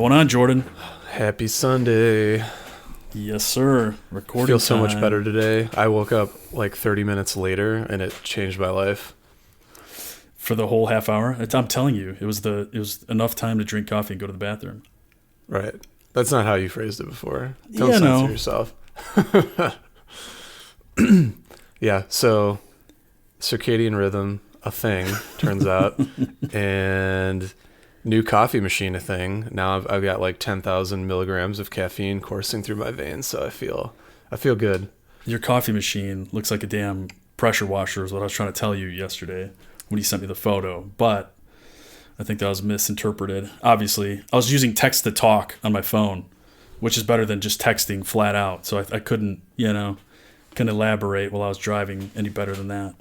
going on, Jordan? Happy Sunday. Yes, sir. Recording Feel so much time. better today. I woke up like 30 minutes later and it changed my life. For the whole half hour? I'm telling you, it was enough time to drink coffee and go to the bathroom. Right. That's not how you phrased it before. Don't Yeah, censor no. yourself. Yeah, so circadian rhythm, a thing, turns out. And new coffee machine, a thing. Now I've got like 10,000 milligrams of caffeine coursing through my veins, so I feel good. Your coffee machine looks like a damn pressure washer is what I was trying to tell you yesterday when you sent me the photo. But I think that was misinterpreted. Obviously, I was using text to talk on my phone, which is better than just texting flat out. So I couldn't, couldn't elaborate while I was driving any better than that.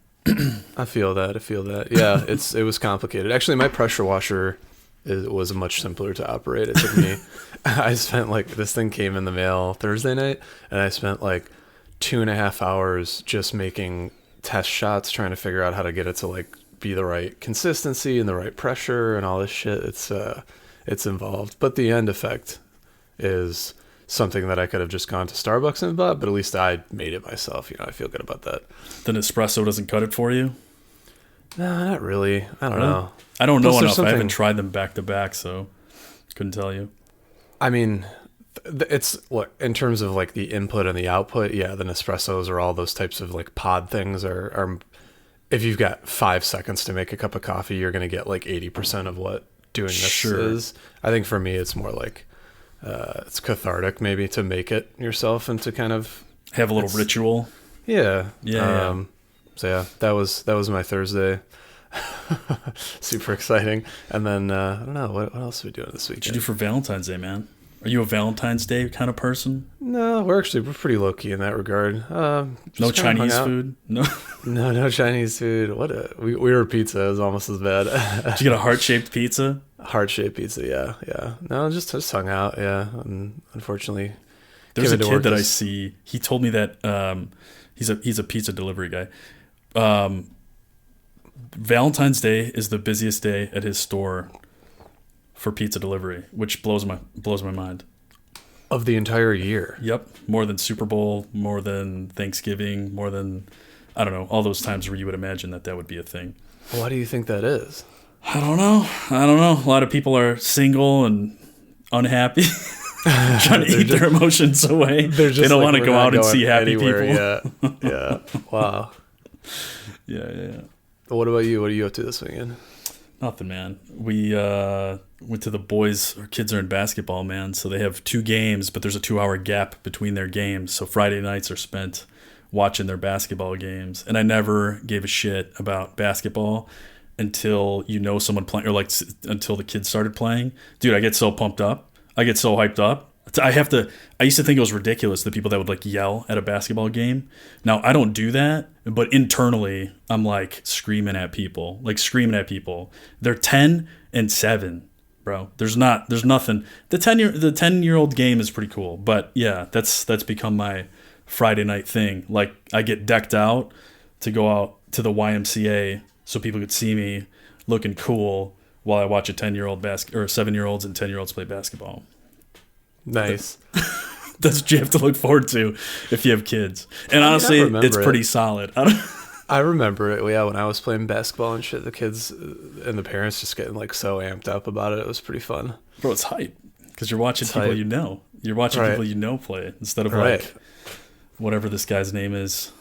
I feel that. Yeah, it was complicated. Actually, my pressure washer was much simpler to operate. It took me, I spent this thing came in the mail Thursday night, and I spent 2.5 hours just making test shots, trying to figure out how to get it to be the right consistency and the right pressure and all this shit. It's involved, but the end effect is something that I could have just gone to Starbucks and bought, but at least I made it myself. I feel good about that. The Nespresso doesn't cut it for you? No, not really. I don't know. I don't know Plus, enough. I haven't tried them back to back, so couldn't tell you. I mean, it's in terms of the input and the output. Yeah, the Nespressos or all those types of pod things are. If you've got 5 seconds to make a cup of coffee, you're going to get 80% of what doing this is. I think for me, it's more it's cathartic maybe to make it yourself and to kind of have a little ritual. Yeah. Yeah. So yeah, that was my Thursday. Super exciting. And then I don't know what else are we doing this weekend. What did you do for Valentine's Day, man? Are you a Valentine's Day kind of person? No, we're pretty low key in that regard. No Chinese food. No Chinese food. We were pizza. It was almost as bad. Did you get a heart-shaped pizza? Heart-shaped pizza. Yeah. No, just hung out. Yeah, and unfortunately, there's a kid that I see. He told me that he's a pizza delivery guy. Valentine's Day is the busiest day at his store for pizza delivery, which blows my mind. Of the entire year. Yep, more than Super Bowl, more than Thanksgiving, more than I don't know, all those times where you would imagine that would be a thing. Why do you think that is? I don't know. A lot of people are single and unhappy, trying to eat their emotions away. They don't want to go out and see happy anywhere. people. Yeah. Wow. Yeah. What about you? What are you up to this weekend? Nothing, man. We went to the boys. Our kids are in basketball, man. So they have 2 games, but there's a 2-hour gap between their games. So Friday nights are spent watching their basketball games. And I never gave a shit about basketball until someone playing, or until the kids started playing. Dude, I get so pumped up. I get so hyped up. I used to think it was ridiculous, the people that would yell at a basketball game. Now, I don't do that, but internally, I'm screaming at people. They're 10 and 7, bro. There's nothing. The 10-year-old game is pretty cool, but yeah, that's become my Friday night thing. I get decked out to go out to the YMCA so people could see me looking cool while I watch a 10-year-old or 7-year-olds and 10-year-olds play basketball. Nice. That's what you have to look forward to if you have kids. And honestly, it's pretty solid. I remember it. Yeah, when I was playing basketball and shit, the kids and the parents just getting so amped up about it. It was pretty fun. Bro, it's hype because you're watching people you know. You're watching people play instead of whatever this guy's name is.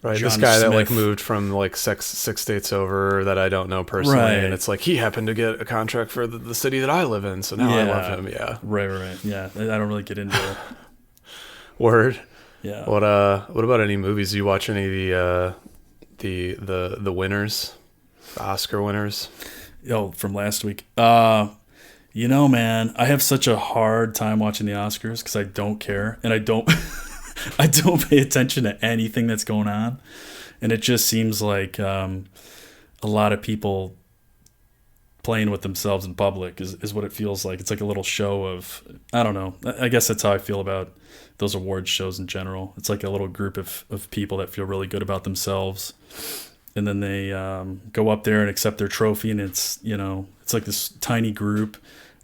Right, John this guy Smith. that moved from six states over that I don't know personally, and it's he happened to get a contract for the city that I live in, so now I love him. Yeah, right. Yeah, I don't really get into it. Word. Yeah. What about any movies? Do you watch any of the winners, the Oscar winners? From last week. Man, I have such a hard time watching the Oscars because I don't care and I don't. I don't pay attention to anything that's going on. And it just seems like a lot of people playing with themselves in public is what it feels like. It's like a little show of, I don't know. I guess that's how I feel about those awards shows in general. It's like a little group of people that feel really good about themselves. And then they go up there and accept their trophy. And it's, it's like this tiny group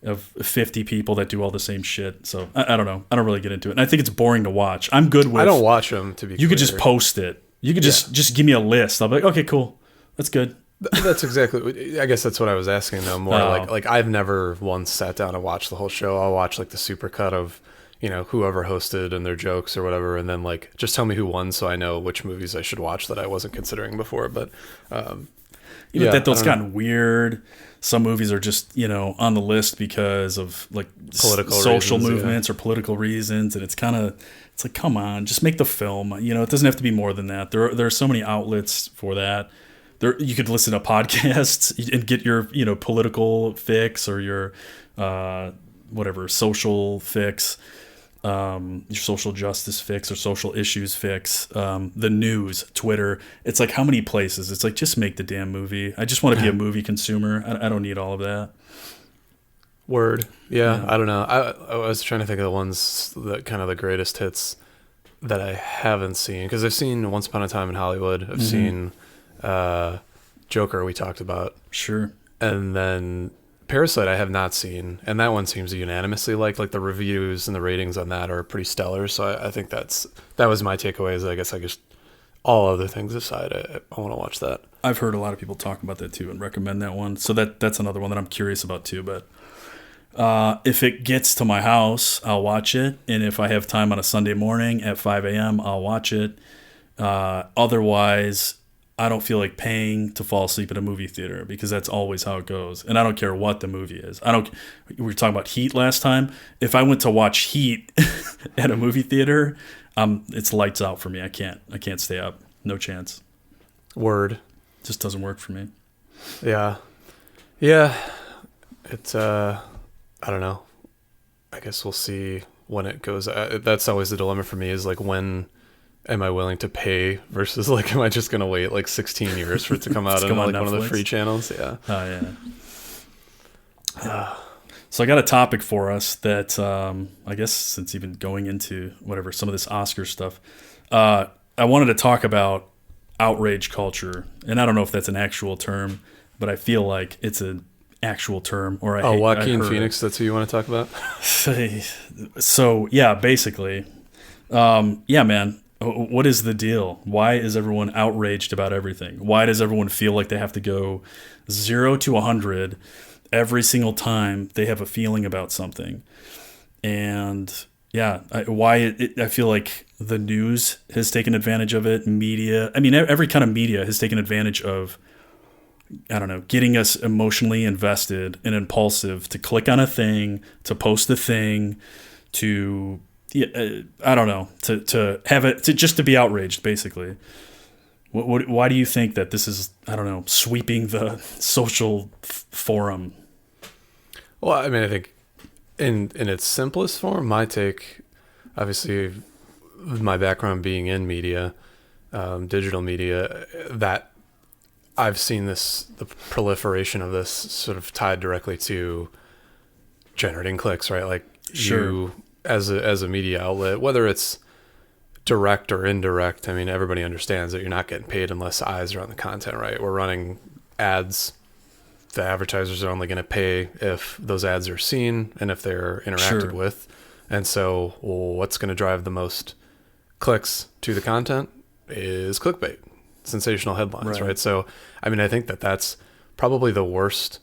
of 50 people that do all the same shit. So I don't know. I don't really get into it. And I think it's boring to watch. I'm good with. I don't watch them, to be You clear. could just post it. You could just give me a list. I'll be like, okay, cool. That's good. That's exactly. I guess that's what I was asking though. More like I've never once sat down and watched the whole show. I'll watch like the supercut of, whoever hosted and their jokes or whatever, and then like just tell me who won so I know which movies I should watch that I wasn't considering before. But that though, it's gotten weird. Some movies are just on the list because of like political social reasons, movements or political reasons, and it's like, come on, just make the film. It doesn't have to be more than that. There are so many outlets for that. You could listen to podcasts and get your political fix or your whatever social fix, your social justice fix or social issues fix. The news, Twitter. It's like, how many places? It's like, just make the damn movie. I just want to be a movie consumer. I don't need all of that. Word. Yeah. I don't know. I was trying to think of the ones that kind of the greatest hits that I haven't seen, because I've seen Once Upon a Time in Hollywood. I've seen Joker, we talked about. Sure. And then Parasite I have not seen, and that one seems unanimously like the reviews and the ratings on that are pretty stellar. So I think that was my takeaways. I guess all other things aside, I want to watch that. I've heard a lot of people talk about that too and recommend that one. So that's another one that I'm curious about too. But if it gets to my house, I'll watch it, and if I have time on a Sunday morning at 5 a.m., I'll watch it. Otherwise, I don't feel like paying to fall asleep at a movie theater, because that's always how it goes. And I don't care what the movie is. We were talking about Heat last time. If I went to watch Heat at a movie theater, it's lights out for me. I can't stay up. No chance. Word. Just doesn't work for me. Yeah. Yeah. It's, I don't know. I guess we'll see when it goes. That's always the dilemma for me, is like, when am I willing to pay versus like, am I just going to wait like 16 years for it to come out on like one of the free channels? Yeah. Oh, yeah. So I got a topic for us that I guess, since even going into whatever, some of this Oscar stuff, I wanted to talk about outrage culture. And I don't know if that's an actual term, but I feel like it's an actual term. Or Joaquin Phoenix, that's who you want to talk about? So, yeah, basically. Yeah, man. What is the deal? Why is everyone outraged about everything? Why does everyone feel like they have to go 0 to 100 every single time they have a feeling about something? And yeah, I feel like the news has taken advantage of it. Media, I mean, every kind of media has taken advantage of, I don't know, getting us emotionally invested and impulsive to click on a thing, to post the thing, to... Yeah, I don't know, to have it, to be outraged, basically. Why do you think that this is, I don't know, sweeping the social forum? Well, I mean, I think in its simplest form, my take, obviously, my background being in media, digital media, that I've seen the proliferation of this sort of tied directly to generating clicks, right? Like, sure. As a media outlet, whether it's direct or indirect, I mean, everybody understands that you're not getting paid unless eyes are on the content, right? We're running ads. The advertisers are only going to pay if those ads are seen and if they're interacted with. And so what's going to drive the most clicks to the content is clickbait, sensational headlines, right? So, I mean, I think that's probably the worst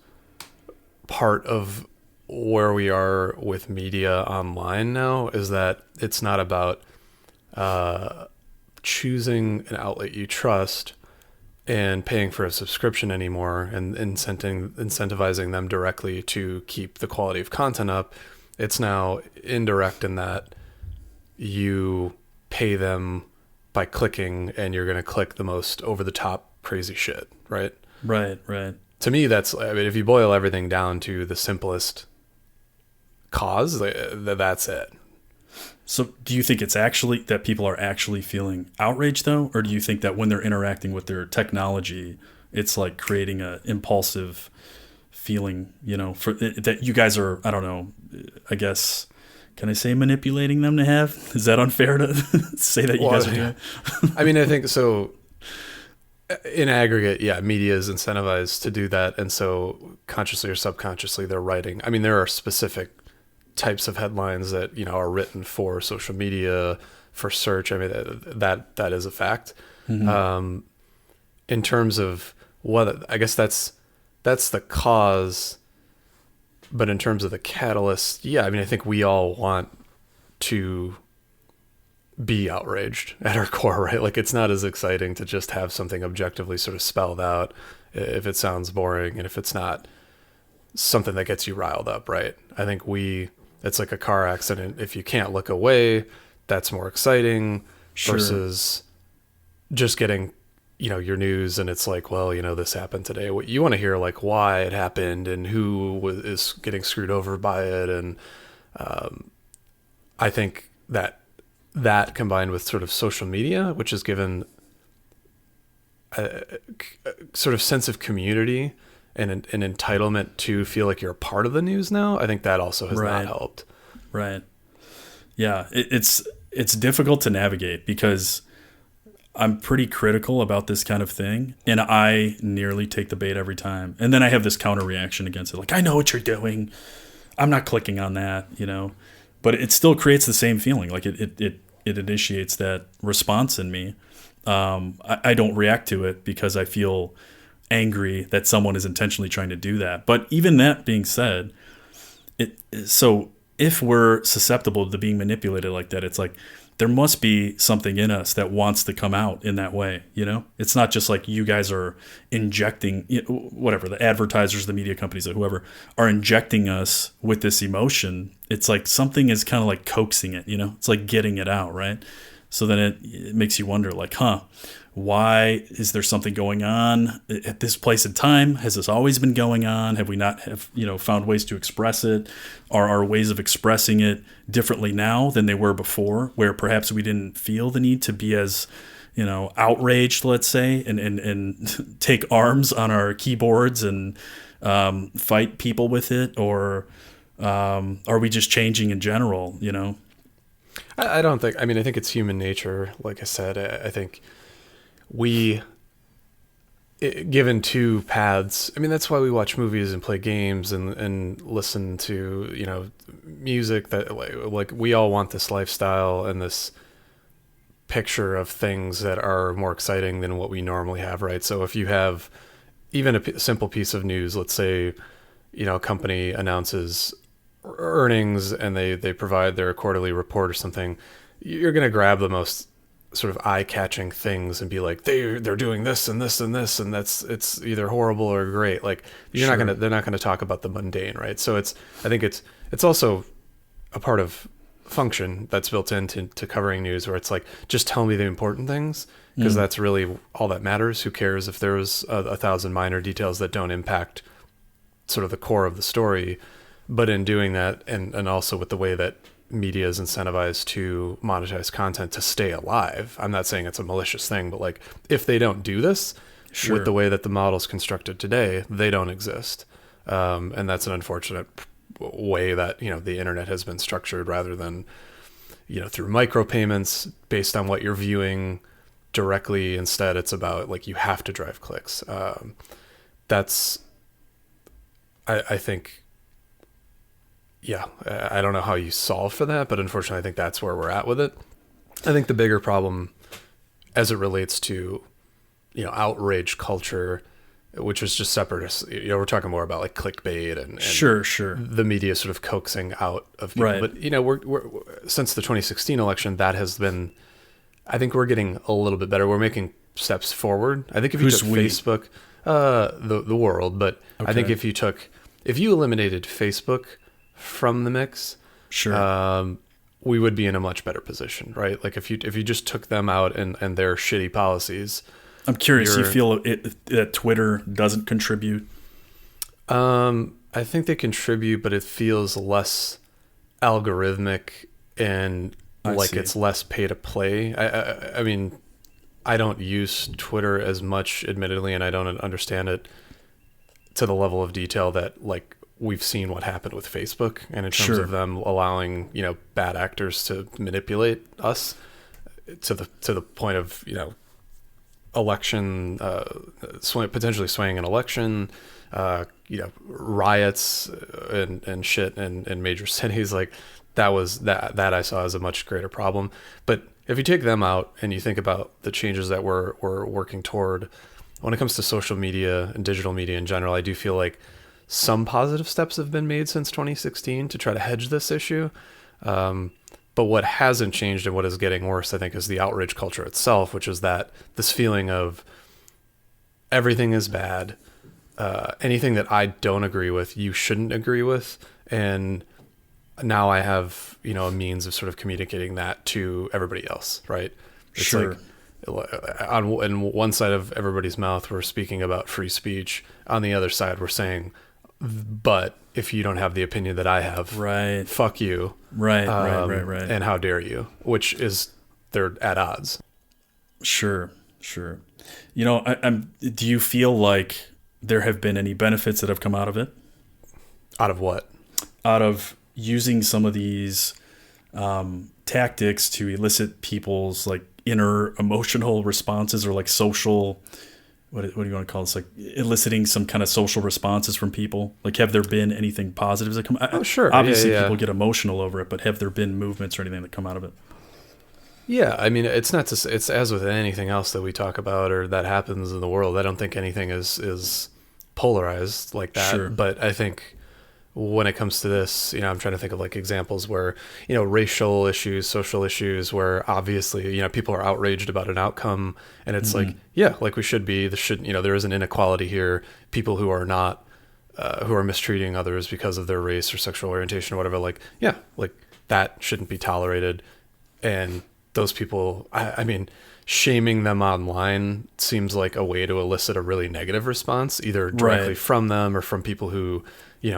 part of where we are with media online now, is that it's not about choosing an outlet you trust and paying for a subscription anymore and incentivizing them directly to keep the quality of content up. It's now indirect in that you pay them by clicking, and you're going to click the most over the top crazy shit, right? Right. To me, I mean, if you boil everything down to the simplest cause, that's it. So do you think it's actually that people are actually feeling outraged though? Or do you think that when they're interacting with their technology, it's like creating a impulsive feeling, for that you guys are, I don't know, I guess, can I say manipulating them to have? Is that unfair to say that you guys are doing? I mean, I think so. in aggregate, yeah, media is incentivized to do that. And so consciously or subconsciously, they're writing. I mean, there are specific types of headlines that, are written for social media, for search. I mean, that is a fact. Mm-hmm. In terms of what, I guess that's the cause. But in terms of the catalyst, yeah, I mean, I think we all want to be outraged at our core, right? Like, it's not as exciting to just have something objectively sort of spelled out if it sounds boring and if it's not something that gets you riled up, right? I think it's like a car accident. If you can't look away, that's more exciting versus just getting, your news and it's like, well, this happened today. What you want to hear, like, why it happened and who is getting screwed over by it. And I think that combined with sort of social media, which has given a sort of sense of community and an entitlement to feel like you're a part of the news now, I think that also has not helped. Right. Yeah. It's difficult to navigate because I'm pretty critical about this kind of thing, and I nearly take the bait every time. And then I have this counter reaction against it. Like, I know what you're doing. I'm not clicking on that, but it still creates the same feeling. Like it initiates that response in me. I don't react to it because I feel angry that someone is intentionally trying to do that. But even that being said, so if we're susceptible to being manipulated like that, it's like, there must be something in us that wants to come out in that way. It's not just like you guys are injecting, whatever, the advertisers, the media companies, or whoever are injecting us with this emotion. It's like something is kind of like coaxing it, it's like getting it out. Right. So then it makes you wonder, like, why is there something going on at this place and time? Has this always been going on? Have we not found ways to express it? Are our ways of expressing it differently now than they were before, where perhaps we didn't feel the need to be as, outraged, let's say, and take arms on our keyboards and fight people with it? Or are we just changing in general, I don't think, I think it's human nature. Like I said, I think given two paths, that's why we watch movies and play games and listen to, music, that like we all want this lifestyle and this picture of things that are more exciting than what we normally have, right? So if you have even a simple piece of news, let's say, a company announces earnings and they provide their quarterly report or something, you're going to grab the most sort of eye-catching things and be like, they're doing this and this and this, and it's either horrible or great. Like, they're not gonna talk about the mundane, right? So I think it's also a part of function that's built into covering news, where it's like, just tell me the important things, because that's really all that matters. Who cares if there's a thousand minor details that don't impact sort of the core of the story? But in doing that, and also with the way that media is incentivized to monetize content to stay alive, I'm not saying it's a malicious thing, but like, if they don't do this with the way that the model's constructed today, they don't exist. And that's an unfortunate way that, the internet has been structured, rather than, through micropayments based on what you're viewing directly. Instead, it's about, like, you have to drive clicks. That's, I think, yeah, I don't know how you solve for that, but unfortunately, I think that's where we're at with it. I think the bigger problem, as it relates to, outrage culture, which is just separate, we're talking more about like clickbait and sure, the media sort of coaxing out of people. Right. But we're since the 2016 election, that has been, I think we're getting a little bit better. We're making steps forward. I think if you took Facebook, the world, but okay. I think if you eliminated Facebook from the mix, we would be in a much better position, right? Like, if you just took them out and their shitty policies. I'm curious, you feel that Twitter doesn't contribute? I think they contribute, but it feels less algorithmic and it's less pay to play. I mean, I don't use Twitter as much, admittedly, and I don't understand it to the level of detail that, like, we've seen what happened with Facebook, and in terms of them allowing, bad actors to manipulate us to the point of, election, potentially swaying an election, riots and shit in major cities. Like that I saw as a much greater problem. But if you take them out and you think about the changes that we're working toward when it comes to social media and digital media in general, I do feel like some positive steps have been made since 2016 to try to hedge this issue. But what hasn't changed and what is getting worse, I think, is the outrage culture itself, which is that this feeling of everything is bad. Anything that I don't agree with, you shouldn't agree with. And now I have, a means of sort of communicating that to everybody else, right? It's sure. Like on one side of everybody's mouth, we're speaking about free speech. On the other side, we're saying, but if you don't have the opinion that I have, right, fuck you. Right. And how dare you? Which is, they're at odds. Sure. Do you feel like there have been any benefits that have come out of it? Out of what? Out of using some of these tactics to elicit people's like inner emotional responses, or like social, what do you want to call this? Like eliciting some kind of social responses from people. Like, have there been anything positives that come? Oh, sure. Obviously, people get emotional over it, but have there been movements or anything that come out of it? Yeah, I mean, it's not to, it's as with anything else that we talk about or that happens in the world. I don't think anything is polarized like that. Sure. But I think when it comes to this, I'm trying to think of like examples where, racial issues, social issues, where obviously, people are outraged about an outcome, and it's like, yeah, like we should be. There is an inequality here. People who are not, who are mistreating others because of their race or sexual orientation or whatever, like, yeah, like that shouldn't be tolerated. And those people, I mean, shaming them online seems like a way to elicit a really negative response, either directly from them or from people who,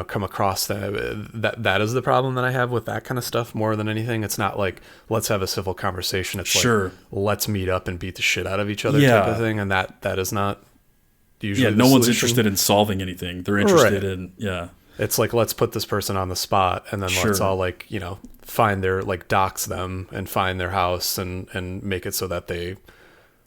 come across that is the problem that I have with that kind of stuff more than anything. It's not like, let's have a civil conversation. It's like, let's meet up and beat the shit out of each other type of thing. And that is not usually no one's interested in solving anything. They're interested in, It's like, let's put this person on the spot, and then let's all like, find their, like, dox them and find their house and make it so that they,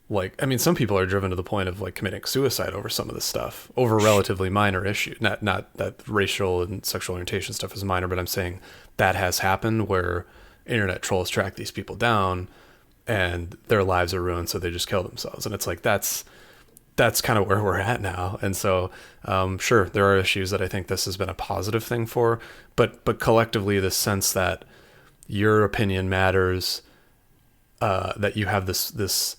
like, I mean, some people are driven to the point of like committing suicide over some of this stuff, over relatively minor issue. Not that racial and sexual orientation stuff is minor, but I'm saying that has happened where internet trolls track these people down and their lives are ruined, so they just kill themselves. And it's like, that's kind of where we're at now. And so, sure, there are issues that I think this has been a positive thing for, but collectively, the sense that your opinion matters, that you have this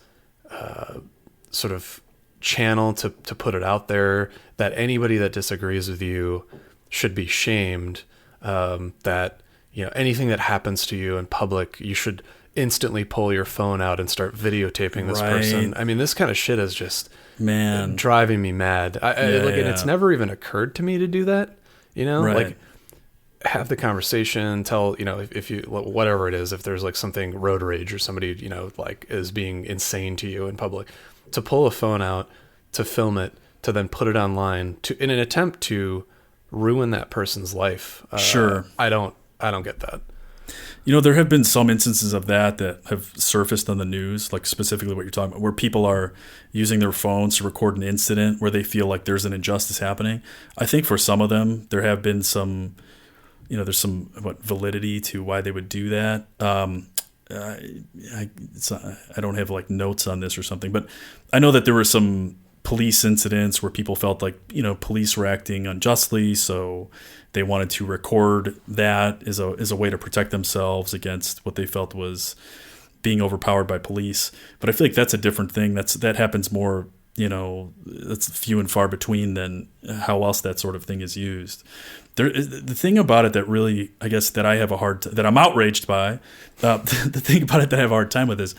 sort of channel to put it out there, that anybody that disagrees with you should be shamed, that, anything that happens to you in public, you should instantly pull your phone out and start videotaping this person. I mean, this kind of shit is just driving me mad. And it's never even occurred to me to do that, like, have the conversation, tell, if you, whatever it is, if there's like something road rage or somebody, like is being insane to you in public, to pull a phone out, to film it, to then put it online in an attempt to ruin that person's life. Sure. I don't get that. There have been some instances of that have surfaced on the news, like specifically what you're talking about, where people are using their phones to record an incident where they feel like there's an injustice happening. I think for some of them, there have been some, there's some validity to why they would do that. I don't have like notes on this or something, but I know that there were some police incidents where people felt like, police were acting unjustly, so they wanted to record that as a way to protect themselves against what they felt was being overpowered by police. But I feel like that's a different thing. That happens more, that's few and far between than how else that sort of thing is used. The thing about it that really, I guess, that I have that I'm outraged by, the thing about it that I have a hard time with is,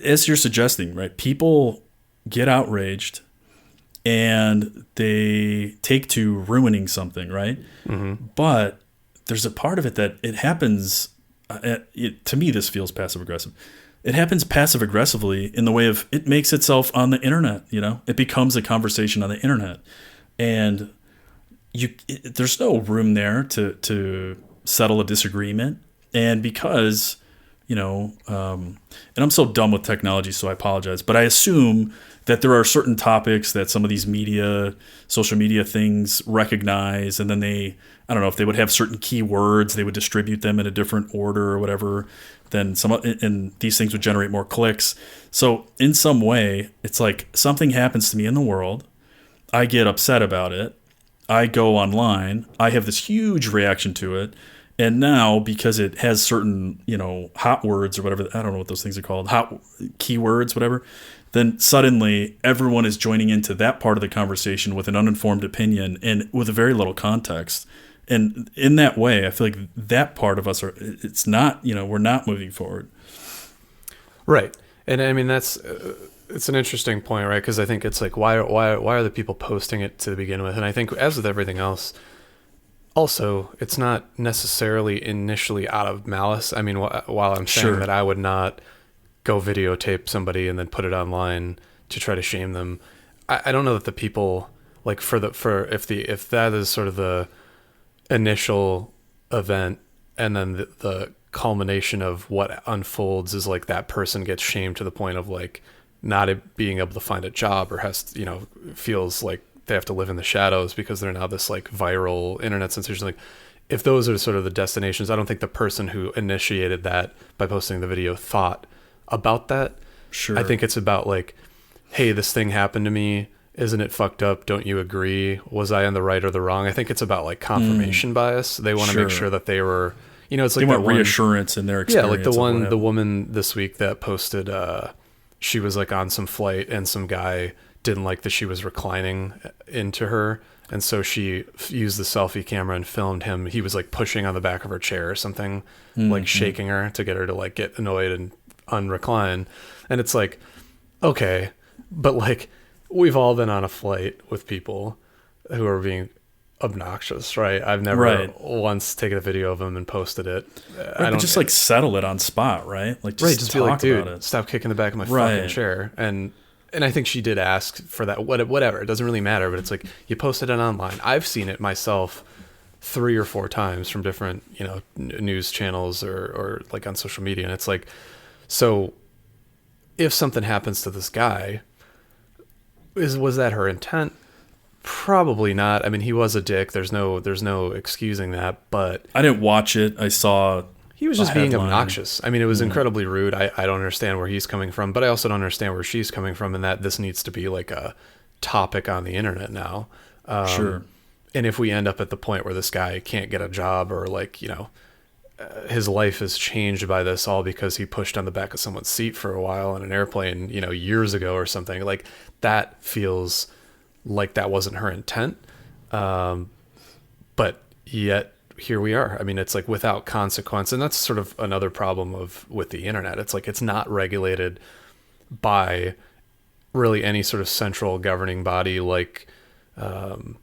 as you're suggesting, right? People get outraged and they take to ruining something, right? Mm-hmm. But there's a part of it that it happens, to me, this feels passive aggressive. It happens passive aggressively in the way of it makes itself on the internet, it becomes a conversation on the internet. And there's no room there to settle a disagreement. And because and I'm so dumb with technology, so I apologize, but I assume that there are certain topics that some of these social media things recognize, and then I don't know, if they would have certain keywords, they would distribute them in a different order or whatever, then and these things would generate more clicks. So in some way, it's like something happens to me in the world, I get upset about it, I go online, I have this huge reaction to it, and now because it has certain, hot words or whatever, I don't know what those things are called, hot keywords, whatever, then suddenly everyone is joining into that part of the conversation with an uninformed opinion and with a very little context. And in that way, I feel like that part of us it's not, we're not moving forward. Right. And I mean, it's an interesting point, right? Because I think it's like, why are the people posting it to begin with? And I think, as with everything else, also, it's not necessarily initially out of malice. I mean, while I'm saying that I would not go videotape somebody and then put it online to try to shame them, I don't know that the people, like, if that is sort of the initial event, and then the culmination of what unfolds is like that person gets shamed to the point of like not being able to find a job, or feels like they have to live in the shadows because they're now this like viral internet sensation. Like, if those are sort of the destinations, I don't think the person who initiated that by posting the video thought about that. Sure. I think it's about like, hey, this thing happened to me. Isn't it fucked up? Don't you agree? Was I on the right or the wrong? I think it's about like confirmation bias. They want to make sure that they were, it's like they want reassurance in their experience. Yeah, like the woman this week that posted, she was like on some flight and some guy didn't like that she was reclining into her. And so she used the selfie camera and filmed him. He was like pushing on the back of her chair or something, like shaking her to get her to like get annoyed and unrecline. And it's like, okay, but like, we've all been on a flight with people who are being obnoxious, right? I've never once taken a video of them and posted it. I don't just like settle it on spot, right? Like, just be like, dude, about it. Stop kicking the back of my fucking chair. And I think she did ask for that. Whatever, it doesn't really matter. But it's like, you posted it online. I've seen it myself 3 or 4 times from different, news channels or like on social media, and it's like, so if something happens to this guy, was that her intent? Probably not. I mean, he was a dick. There's no excusing that. But I didn't watch it. I saw he was just being obnoxious. I mean, it was incredibly rude. I don't understand where he's coming from, but I also don't understand where she's coming from, and that this needs to be like a topic on the internet now. Sure. And if we end up at the point where this guy can't get a job, or like, his life is changed by this all because he pushed on the back of someone's seat for a while on an airplane, years ago or something, like that feels like that wasn't her intent. But yet here we are. I mean, it's like without consequence. And that's sort of another problem with the internet. It's like, it's not regulated by really any sort of central governing body, like, the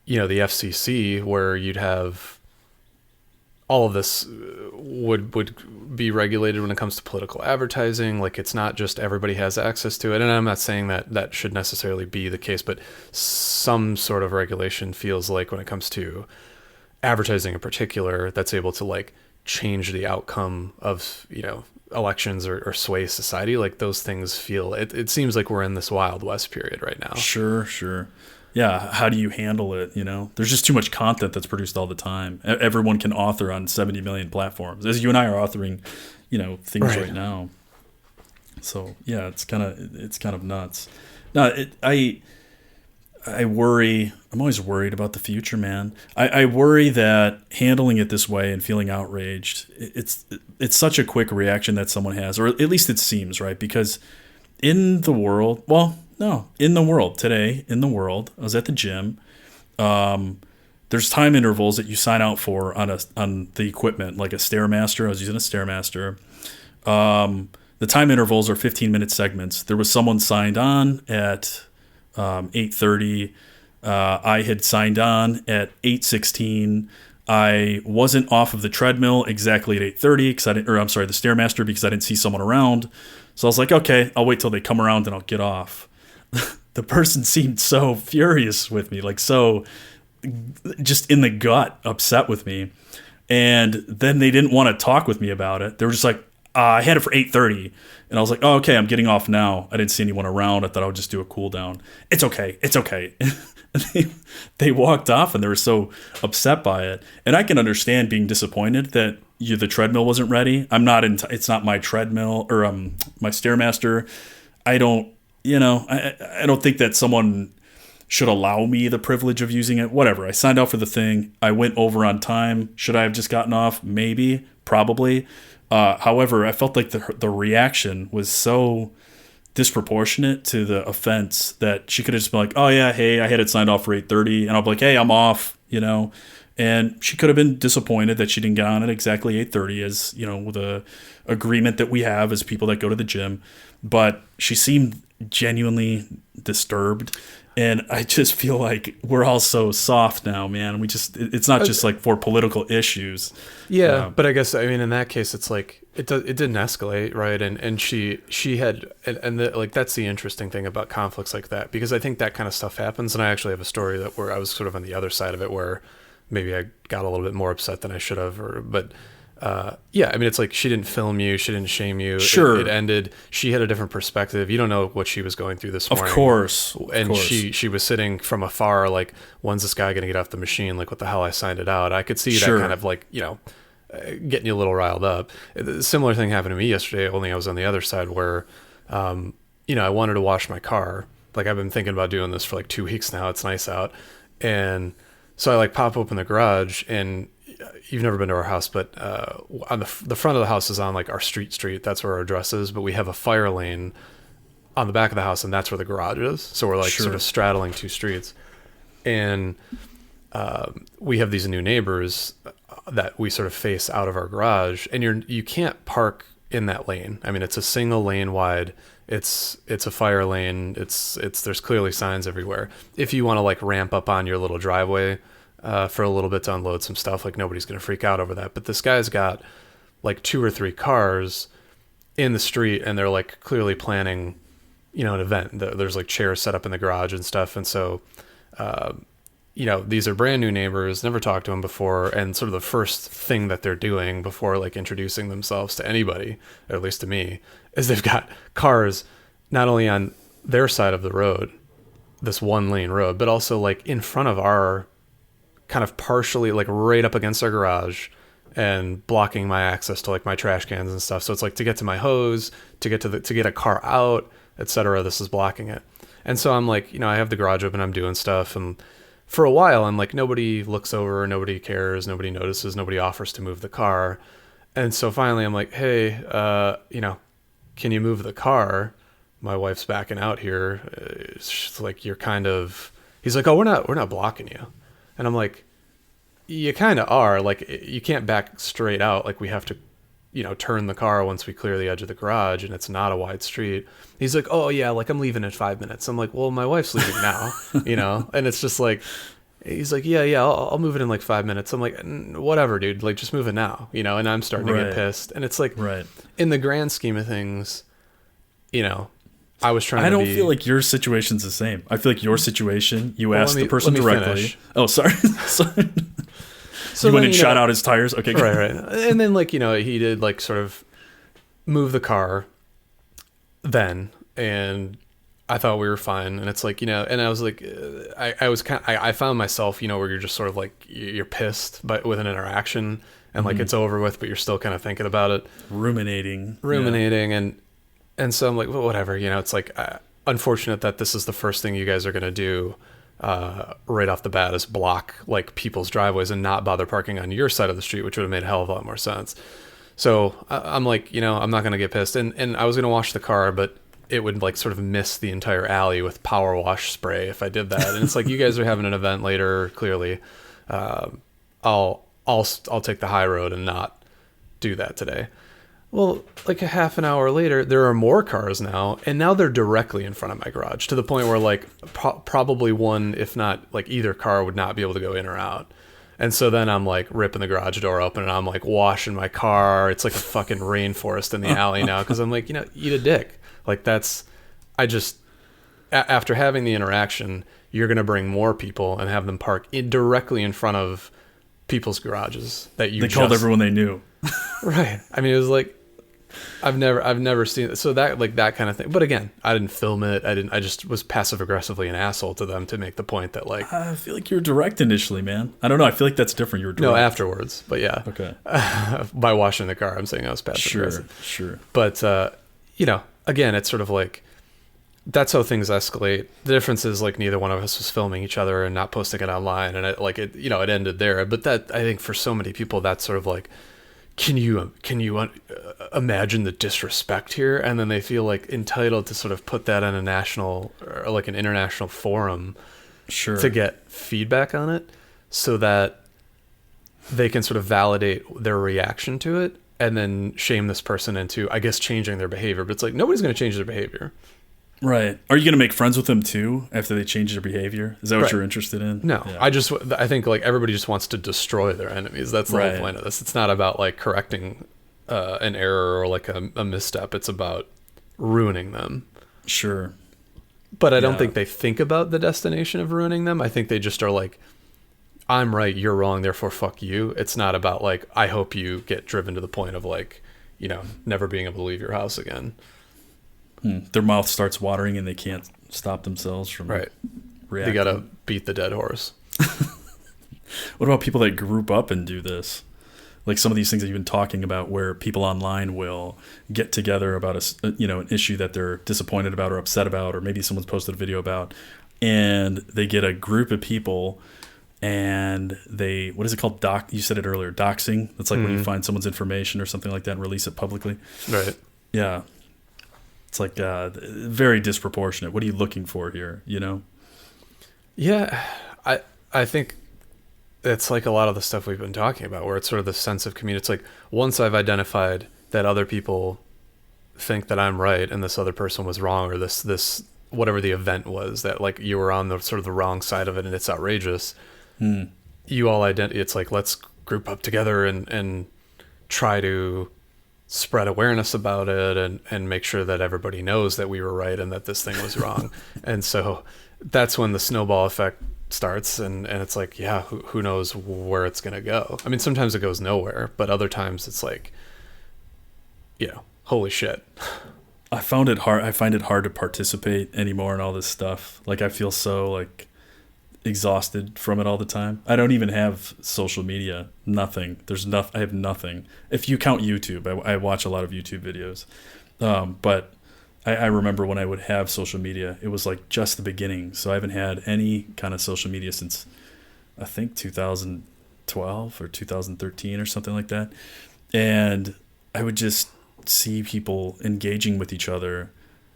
FCC, where you'd have all of this would be regulated when it comes to political advertising. Like, it's not just everybody has access to it. And I'm not saying that should necessarily be the case, but some sort of regulation feels like when it comes to advertising in particular, that's able to like change the outcome of, elections or sway society. Like, those things feel, it seems like we're in this Wild West period right now. Sure. Yeah, how do you handle it? There's just too much content that's produced all the time. Everyone can author on 70 million platforms, as you and I are authoring, things right now. So yeah, it's kind of nuts. No, I worry. I'm always worried about the future, man. I worry that handling it this way and feeling outraged, it's such a quick reaction that someone has, or at least it seems, right? Because in the world, today, I was at the gym. There's time intervals that you sign out for on the equipment, like a Stairmaster. I was using a Stairmaster. The time intervals are 15-minute segments. There was someone signed on at 8:30. I had signed on at 8:16. I wasn't off of the treadmill exactly at 8:30 the Stairmaster, because I didn't see someone around. So I was like, okay, I'll wait till they come around and I'll get off. The person seemed so furious with me, like so just in the gut upset with me. And then they didn't want to talk with me about it. They were just like, I had it for 8:30, and I was like, oh, okay, I'm getting off now. I didn't see anyone around. I thought I would just do a cool down. It's okay. It's okay. They walked off, and they were so upset by it. And I can understand being disappointed that the treadmill wasn't ready. It's not my treadmill or my Stairmaster. I don't think that someone should allow me the privilege of using it. Whatever. I signed out for the thing. I went over on time. Should I have just gotten off? Maybe. Probably. However, I felt like the reaction was so disproportionate to the offense that she could have just been like, oh yeah, hey, I had it signed off for 8:30, and I'll be like, hey, I'm off, and she could have been disappointed that she didn't get on at exactly 8:30 as, the agreement that we have as people that go to the gym. But she seemed genuinely disturbed. And I just feel like we're all so soft now, man. It's not just like for political issues. Yeah, but I guess, in that case, it's like it didn't escalate, right? And she had, like, that's the interesting thing about conflicts like that, because I think that kind of stuff happens. And I actually have a story where I was sort of on the other side of it, where maybe I got a little bit more upset than I should have, it's like she didn't film you, she didn't shame you. Sure. It ended. She had a different perspective. You don't know what she was going through this morning. Of course. And she was sitting from afar, like, when's this guy going to get off the machine? Like, what the hell, I signed it out. I could see that kind of like, getting you a little riled up. A similar thing happened to me yesterday, only I was on the other side where, I wanted to wash my car. Like, I've been thinking about doing this for like 2 weeks now. It's nice out. And so I like pop open the garage, and you've never been to our house, but on the front of the house is on like our street. That's where our address is. But we have a fire lane on the back of the house, and that's where the garage is. So we're like sort of straddling 2 streets. And we have these new neighbors that we sort of face out of our garage, and you can't park in that lane. I mean, it's a single lane wide. It's a fire lane. There's clearly signs everywhere. If you want to like ramp up on your little driveway for a little bit to unload some stuff, like, nobody's going to freak out over that. But this guy's got like 2 or 3 cars in the street, and they're like clearly planning, an event. There's like chairs set up in the garage and stuff. And so, these are brand new neighbors, never talked to them before. And sort of the first thing that they're doing before like introducing themselves to anybody, or at least to me, is they've got cars not only on their side of the road, this 1 lane road, but also like in front of our, kind of partially like right up against our garage, and blocking my access to like my trash cans and stuff. So it's like, to get to my hose, to get a car out, etc., this is blocking it. And so I'm like, I have the garage open, I'm doing stuff, and for a while I'm like, nobody looks over, nobody cares, nobody notices, nobody offers to move the car. And so finally I'm like, hey, can you move the car? My wife's backing out here. It's like, he's like, oh, we're not blocking you. And I'm like, you kind of are. Like, you can't back straight out. Like, we have to, turn the car once we clear the edge of the garage, and it's not a wide street. He's like, oh yeah, like, I'm leaving in 5 minutes. I'm like, well, my wife's leaving now, and it's just like, he's like, yeah, I'll move it in like 5 minutes. I'm like, whatever, dude, like, just move it now, and I'm starting to get pissed. And it's like, in the grand scheme of things, I was trying to don't feel like your situation's the same. I feel like your situation, you asked the person directly. Finish. Oh, sorry. Sorry. So you went and shot out his tires? Okay, good. Right. And then, like, he did, like, sort of move the car then, and I thought we were fine. And it's like, and I was like, I found myself, where you're just sort of like, you're pissed with an interaction, and like, it's over with, but you're still kind of thinking about it. Ruminating. Yeah. And so I'm like, well, whatever, it's like, unfortunate that this is the first thing you guys are going to do right off the bat, is block like people's driveways and not bother parking on your side of the street, which would have made a hell of a lot more sense. So I'm like, I'm not going to get pissed. And I was going to wash the car, but it would like sort of miss the entire alley with power wash spray if I did that. And it's like, you guys are having an event later, clearly. I'll take the high road and not do that today. Well, like a half an hour later, there are more cars now, and now they're directly in front of my garage, to the point where like probably one, if not like either car, would not be able to go in or out. And so then I'm like ripping the garage door open, and I'm like washing my car. It's like a fucking rainforest in the alley now, because I'm like, eat a dick. Like, after having the interaction, you're going to bring more people and have them park directly in front of people's garages that you called everyone they knew. Right. I mean, it was like, I've never seen it. So that, like, that kind of thing. But again, I didn't film it. I just was passive aggressively an asshole to them to make the point that, like, I feel like you were direct initially, man. I don't know. I feel like that's different. You were direct. no, afterwards. But yeah. Okay. By washing the car, I'm saying I was passive aggressive. Sure. But, you know, again, it's sort of like, that's how things escalate. The difference is, like, neither one of us was filming each other and not posting it online. And it ended there. But that, I think for so many people, that's sort of like, can you imagine the disrespect here? And then they feel like entitled to sort of put that on a national or like an international forum to get feedback on it, so that they can sort of validate their reaction to it and then shame this person into, I guess, changing their behavior. But it's like, nobody's going to change their behavior. Right. Are you going to make friends with them too after they change their behavior? Is that what you're interested in? No. Yeah. I think, like, everybody just wants to destroy their enemies. That's the whole point of this. It's not about, like, correcting an error or, like, a misstep. It's about ruining them. Sure. But I don't think they think about the destination of ruining them. I think they just are like, I'm right, you're wrong, therefore fuck you. It's not about, like, I hope you get driven to the point of, like, you know, never being able to leave your house again. Their mouth starts watering and they can't stop themselves from reacting. They gotta beat the dead horse. What about people that group up and do this? Like some of these things that you've been talking about, where people online will get together about an issue that they're disappointed about or upset about, or maybe someone's posted a video about, and they get a group of people and they, what is it called? You said it earlier, doxing. That's like when you find someone's information or something like that and release it publicly. Right. Yeah. It's like very disproportionate. What are you looking for here, you know? Yeah, I think it's like a lot of the stuff we've been talking about, where it's sort of the sense of community. It's like, once I've identified that other people think that I'm right and this other person was wrong, or this whatever the event was, that, like, you were on the sort of the wrong side of it and it's outrageous, you all it's like, let's group up together and try to spread awareness about it and make sure that everybody knows that we were right and that this thing was wrong. And so that's when the snowball effect starts, and it's like, yeah, who knows where it's going to go. I mean, sometimes it goes nowhere, but other times it's like, you know, holy shit. I find it hard to participate anymore in all this stuff. Like, I feel so, like, exhausted from it all the time. I don't even have social media. Nothing. I have nothing. If you count YouTube, I watch a lot of YouTube videos. But I remember when I would have social media, it was like just the beginning. So I haven't had any kind of social media since, I think, 2012 or 2013 or something like that. And I would just see people engaging with each other,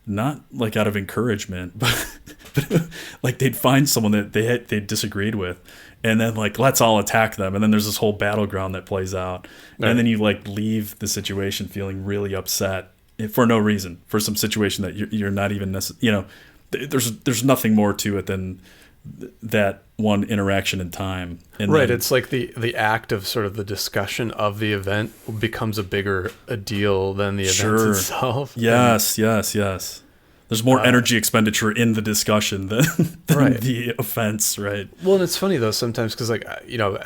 not like out of encouragement, but like they'd find someone that they disagreed with, and then, like, let's all attack them, and then there's this whole battleground that plays out, and then you, like, leave the situation feeling really upset for no reason, for some situation that you're not even there's nothing more to it than that one interaction in time. And right. It's like the act of sort of the discussion of the event becomes a deal than the event itself. Yes. There's more energy expenditure in the discussion than the offense, right? Well, and it's funny though sometimes, because, like, you know,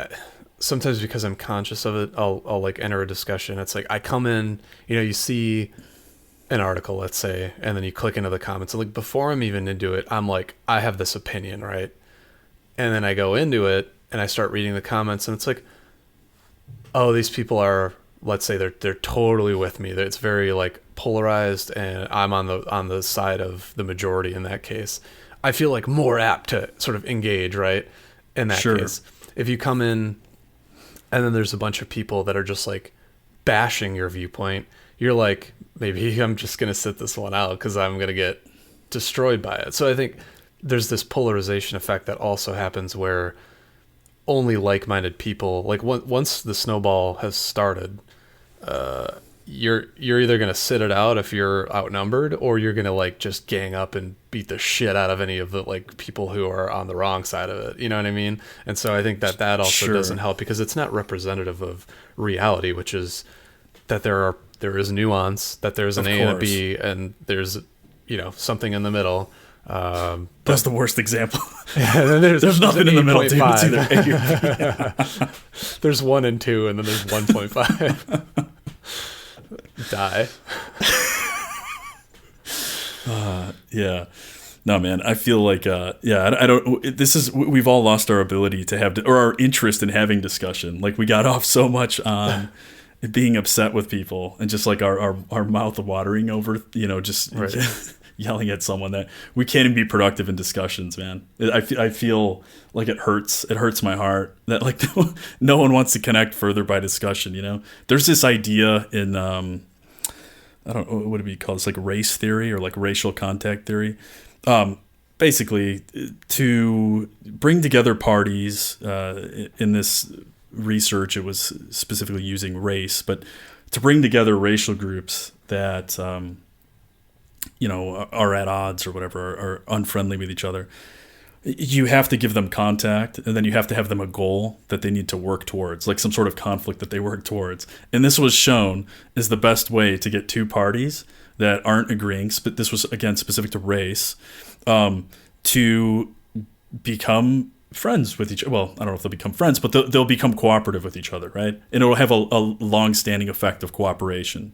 sometimes because I'm conscious of it, I'll like enter a discussion. It's like I come in, you know, you see an article, let's say, and then you click into the comments. And, like, before I'm even into it, I'm like, I have this opinion, right? And then I go into it and I start reading the comments, and it's like, oh, these people are, let's say they're totally with me. It's very, like, polarized, and I'm on the side of the majority in that case. I feel like more apt to sort of engage, right? In that case. If you come in and then there's a bunch of people that are just, like, bashing your viewpoint, you're like, maybe I'm just going to sit this one out because I'm going to get destroyed by it. So I think there's this polarization effect that also happens where only like-minded people, like, once the snowball has started, you're either going to sit it out if you're outnumbered, or you're going to, like, just gang up and beat the shit out of any of the, like, people who are on the wrong side of it. You know what I mean? And so I think that also doesn't help, because it's not representative of reality, which is that there is nuance, that there's an A and a B, and there's, you know, something in the middle. That's the worst example. Yeah, there's nothing in the middle, dude. It's either A or B. There's 1 and 2, and then there's 1.5. Die. Yeah. No, man, I feel like, I don't, we've all lost our ability to have, or our interest in having discussion. Like, we got off so much on being upset with people and just like our mouth watering over, just Right. yelling at someone, that we can't even be productive in discussions, man. I feel like it hurts. It hurts my heart that like no one wants to connect further by discussion, There's this idea in, I don't know, what would it be called? It's like race theory or like racial contact theory. Basically, to bring together parties, in this research, it was specifically using race, but to bring together racial groups that, are at odds or whatever, are unfriendly with each other, you have to give them contact, and then you have to have them a goal that they need to work towards, like some sort of conflict that they work towards. And this was shown is the best way to get two parties that aren't agreeing, but this was, again, specific to race, to become friends with each other. Well, I don't know if they'll become friends, but they'll become cooperative with each other, right? And it'll have a long-standing effect of cooperation.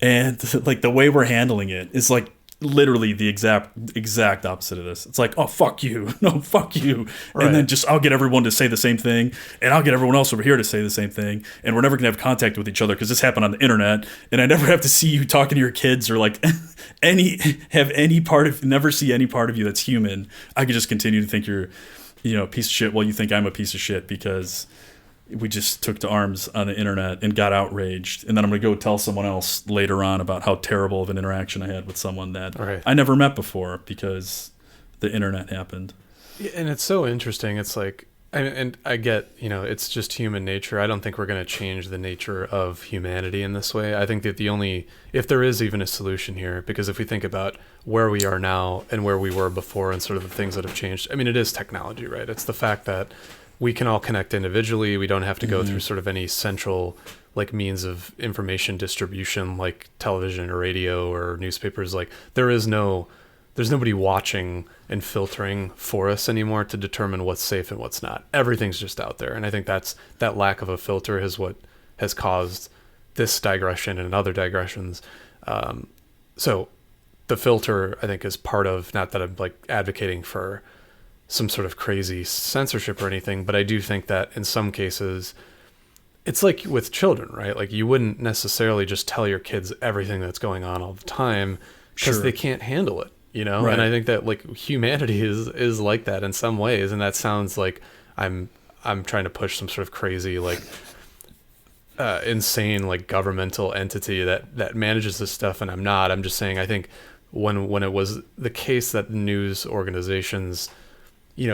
And like the way we're handling it is like literally the exact opposite of this. It's like, oh, fuck you. No, fuck you. Right. And then just, I'll get everyone to say the same thing, and I'll get everyone else over here to say the same thing, and we're never going to have contact with each other because this happened on the internet, and I never have to see you talking to your kids or like never see any part of you that's human. I could just continue to think you're, a piece of shit while you think I'm a piece of shit because we just took to arms on the internet and got outraged. And then I'm going to go tell someone else later on about how terrible of an interaction I had with someone that I never met before because the internet happened. Yeah, and it's so interesting. It's like, and I get, it's just human nature. I don't think we're going to change the nature of humanity in this way. I think that if there is even a solution here, because if we think about where we are now and where we were before and sort of the things that have changed, I mean, it is technology, right? It's the fact that we can all connect individually. We don't have to go through sort of any central like means of information distribution like television or radio or newspapers. Like there's nobody watching and filtering for us anymore to determine what's safe and what's not. Everything's just out there. And I think that lack of a filter is what has caused this digression and other digressions. So the filter, I think, is part of, not that I'm like advocating for some sort of crazy censorship or anything, but I do think that in some cases it's like with children, right? Like you wouldn't necessarily just tell your kids everything that's going on all the time because they can't handle it, Right. And I think that like humanity is like that in some ways. And that sounds like I'm trying to push some sort of crazy, like insane, like governmental entity that manages this stuff. And I'm not. I'm just saying, I think when it was the case that news organizations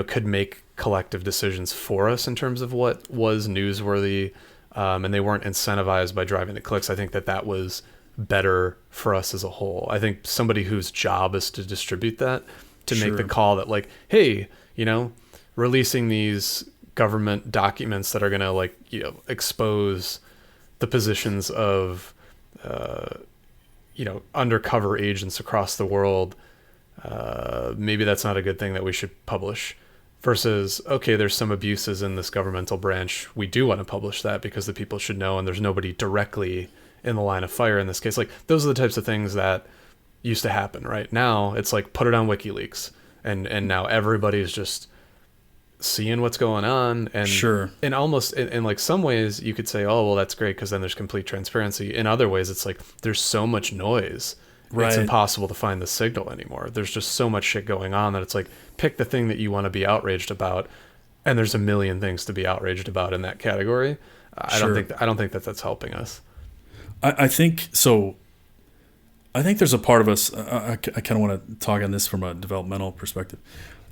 could make collective decisions for us in terms of what was newsworthy, and they weren't incentivized by driving the clicks. I think that was better for us as a whole. I think somebody whose job is to distribute that, to make the call that like, hey, releasing these government documents that are going to like, expose the positions of, undercover agents across the world, maybe that's not a good thing that we should publish, versus, okay, there's some abuses in this governmental branch. We do want to publish that because the people should know, and there's nobody directly in the line of fire in this case. Like those are the types of things that used to happen. Right now it's like, put it on WikiLeaks, and now everybody's just seeing what's going on. And and almost in like some ways you could say, oh, well, that's great because then there's complete transparency. In other ways it's like there's so much noise. Right. It's impossible to find the signal anymore. There's just so much shit going on that it's like, pick the thing that you want to be outraged about, and there's a million things to be outraged about in that category. I don't think that's helping us. I think so. I think there's a part of us. I kind of want to talk on this from a developmental perspective.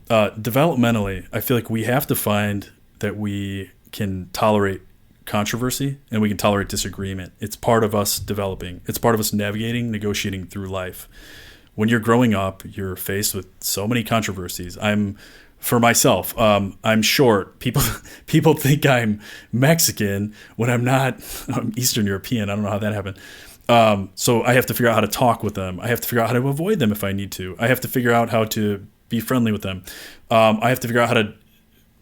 Developmentally, I feel like we have to find that we can tolerate controversy and we can tolerate disagreement. It's part of us developing. It's part of us navigating, negotiating through life. When you're growing up, you're faced with so many controversies. For myself, I'm short. People think I'm Mexican when I'm not. I'm Eastern European. I don't know how that happened. So I have to figure out how to talk with them. I have to figure out how to avoid them if I need to. I have to figure out how to be friendly with them. I have to figure out how to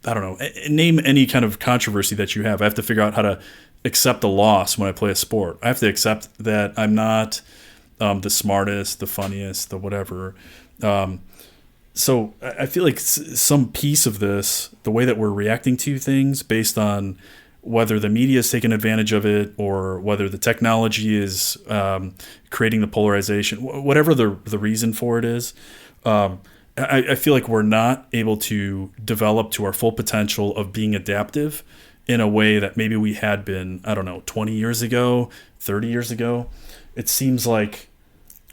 I don't know, name any kind of controversy that you have. I have to figure out how to accept a loss when I play a sport. I have to accept that I'm not the smartest, the funniest, the whatever. So I feel like some piece of this, the way that we're reacting to things based on whether the media is taking advantage of it or whether the technology is creating the polarization, whatever the reason for it is, I feel like we're not able to develop to our full potential of being adaptive in a way that maybe we had been, 20 years ago, 30 years ago. It seems like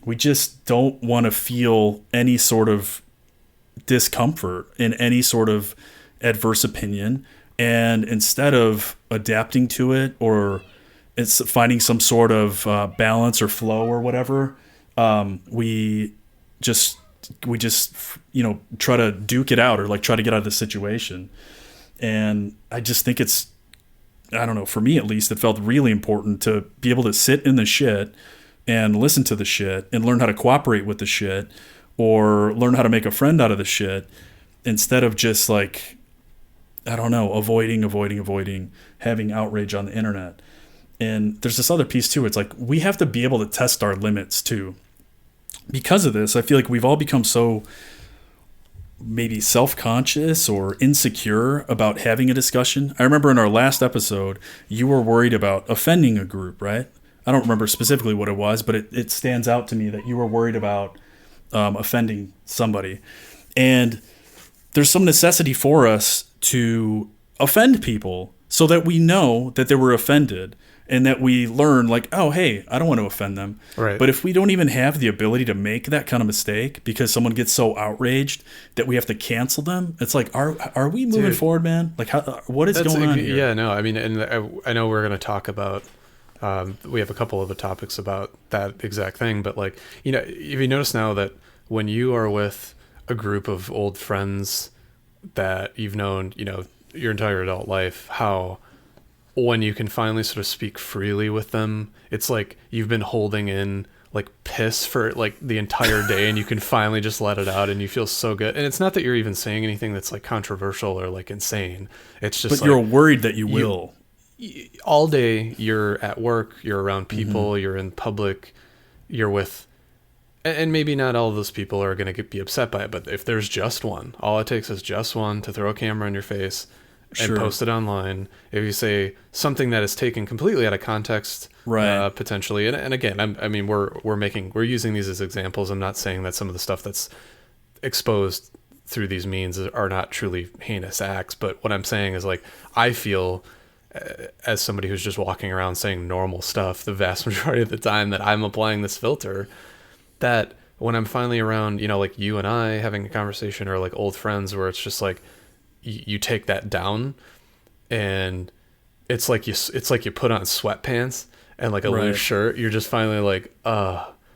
we just don't want to feel any sort of discomfort in any sort of adverse opinion. And instead of adapting to it or it's finding some sort of balance or flow or whatever, we just try to duke it out or like try to get out of the situation. And I just think it's, for me at least, it felt really important to be able to sit in the shit and listen to the shit and learn how to cooperate with the shit or learn how to make a friend out of the shit instead of just like, avoiding having outrage on the internet. And there's this other piece too. It's like we have to be able to test our limits too. Because of this, I feel like we've all become so maybe self-conscious or insecure about having a discussion. I remember in our last episode, you were worried about offending a group, right? I don't remember specifically what it was, but it stands out to me that you were worried about offending somebody. And there's some necessity for us to offend people so that we know that they were offended and that we learn like, oh, hey, I don't want to offend them. Right. But if we don't even have the ability to make that kind of mistake because someone gets so outraged that we have to cancel them, it's like, are we moving forward, man? Like, what is going on here? Yeah, no, I mean, and I know we're going to talk about, we have a couple of the topics about that exact thing, but like, if you notice now that when you are with a group of old friends that you've known, your entire adult life, how when you can finally sort of speak freely with them, it's like you've been holding in like piss for like the entire day and you can finally just let it out and you feel so good. And it's not that you're even saying anything that's like controversial or like insane. It's just but you're worried that you will. All day you're at work, you're around people, you're in public, you're with, and maybe not all of those people are going to be upset by it, but if there's just one, all it takes is just one to throw a camera in your face and post it online. If you say something that is taken completely out of context, right, potentially, and again, we're using these as examples. I'm not saying that some of the stuff that's exposed through these means are not truly heinous acts, but what I'm saying is like, I feel as somebody who's just walking around saying normal stuff the vast majority of the time that I'm applying this filter, that when I'm finally around, like you and I having a conversation or like old friends where it's just like you take that down and it's like you put on sweatpants and like a loose shirt, you're just finally like,